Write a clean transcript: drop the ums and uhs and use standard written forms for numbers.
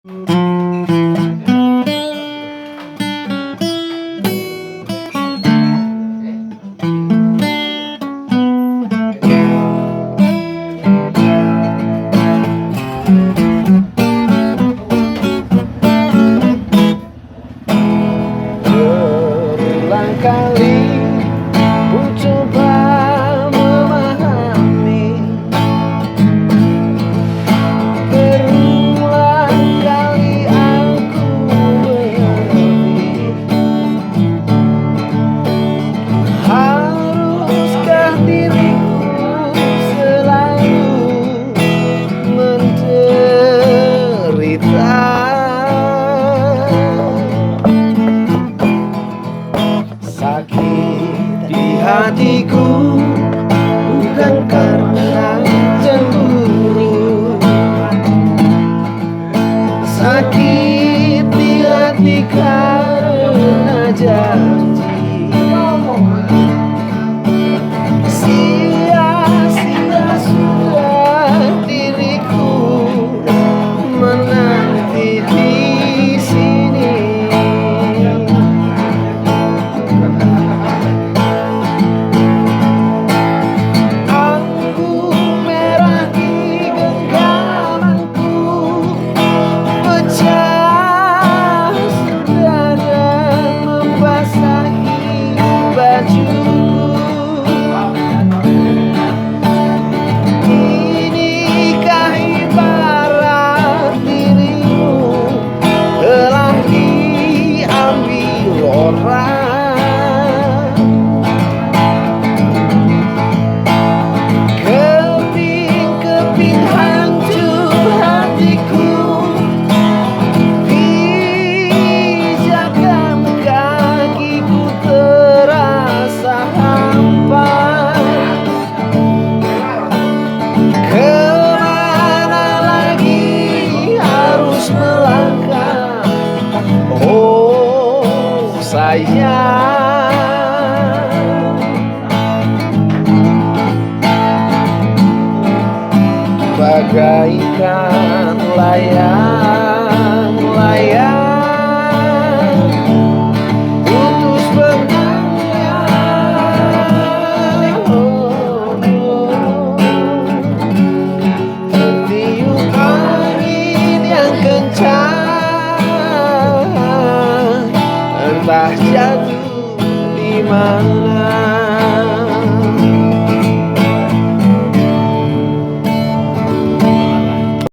Berulang kali ku coba memahami, berulang kali aku mengalami. Haruskah diriku selalu menderita? Sakit di hatiku bukan karena cemburu, sakit di hati karena janji. Sia-sia sudah diriku menanti di sini. Anggur merah di genggamanku pecah sudah dan membasahi bajuku. Inikah ibarat dirimu telah diambil orang? Keping-keping hancur hatiku, pijakan kakiku terasa hampa. Kemana lagi harus melangkah, oh sayang. Bagaikan layang-layang putus benangnya, tertiup angin yang kencang, entah jatuh di mana.